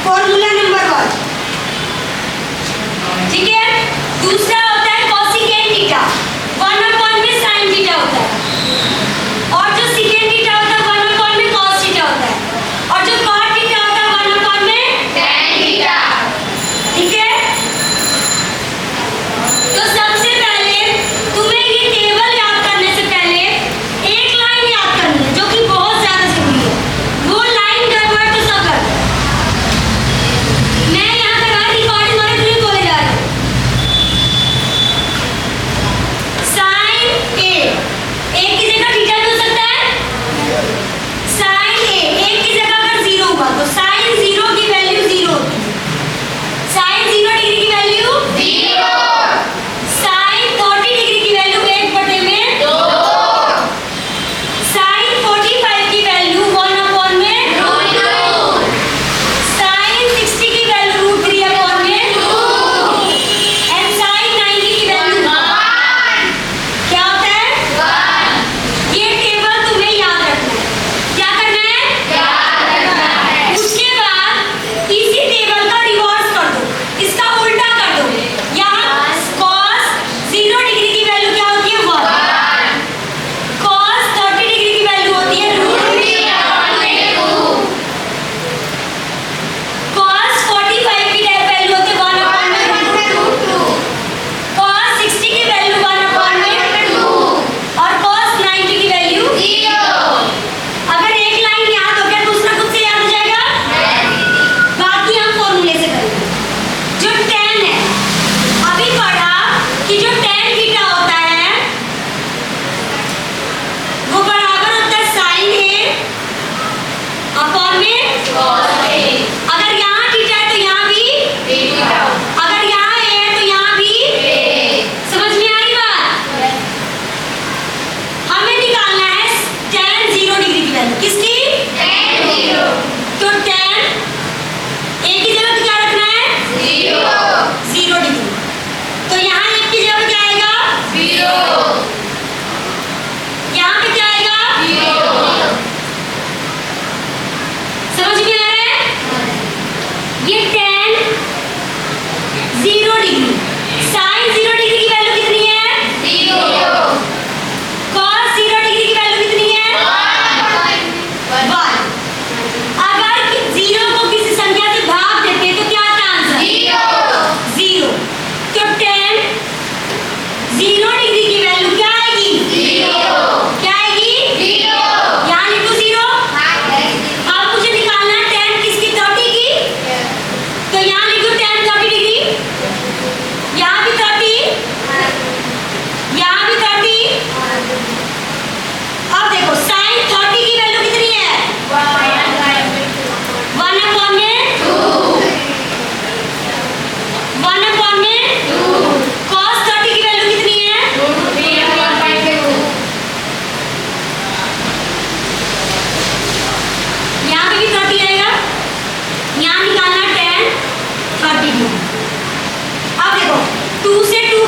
Formula number 1। ठीक है, दूसरा होता है कोसेकेंट थीटा, 1/में sin थीटा होता है, और जो सेकेंड थीटा होता है 1/में cos थीटा होता है, और जो cot थीटा होता है 1/में tan थीटा। ठीक है, तो सबसे पहले तुम्हें ये टेबल याद करने से पहले एक लाइन याद करनी है जो कि बहुत ज्यादा जरूरी है। वो लाइन गड़बड़ तो सब कर, मैं यहाँ करवा रिकॉर्डिंग वाले तुम्हें बोले जा रही हूँ। साइन ए एक की जगह थीटा भी हो सकता है, साइन ए एक की जगह अगर 0 हुआ तो साइन 0 की वैल्यू 0 होती है, साइन 0 डिग्री की वैल्यू 0, साइन 30 डिग्री की वैल्यू 1/2, साइन 45 की वैल्यू 1/में, साइन 60 की वैल्यू √3/में, एंड साइन 90 की वैल्यू 1। क्या होता है 1। ये टेबल तुम्हें याद रखना है। क्या करना है? याद रखना है। उसके बाद इसी टेबल का रिवर्स कर दो, इसका उल्टा कर दो। यहाँ cos 0 डिग्री की वैल्यू क्या होती है 1, cos 30 डिग्री की वैल्यू होती है √3/2, cos 45 की वैल्यू होती है 1/2, cos 60 की वैल्यू 1/2, और cos 90 की वैल्यू 0। अगर एक लाइन याद हो गया दूसरा खुद से याद हो जाएगा। बाकी हम फॉर्मूले से करेंगे। जो tan है, अभी पढ़ा कि जो tan थीटा होता है वो बराबर होता है sin A अपॉन में cos A। अगर यहाँ थीटा है तो यहाँ भी थीटा, अगर यहाँ A है तो यहाँ भी A। समझ में आ रही बात? हमें निकालना है tan 0 डिग्री की वैल्यू। किसकी? tan 0। तो tan A की जगह क्या रखना है 0 डिग्री, तो यहाँ 1 की जगह क्या आएगा 0, यहाँ पे क्या आएगा 0। समझ में आ रहा है? ये tan 0 डिग्री, sin 0 डिग्री की वैल्यू कितनी है 0, cos 0 डिग्री की वैल्यू कितनी है 1। अगर 0 को किसी संख्या से भाग देते तो क्या आता आंसर 0। तो tan 0 डिग्री की वैल्यू क्या आएगी 0। क्या आएगी 0। यहाँ लिखो 0। अब मुझे निकालना है tan किसकी 30 की, तो यहाँ लिखो tan 30 डिग्री, यहाँ भी 30, यहाँ भी 30। अब देखो sin 30 की वैल्यू कितनी है 1/2, 1/2, cos 30 की वैल्यू कितनी है यहाँ पे भी 30 आएगा, यहाँ निकालना tan 30 की। अब देखो 2 से 2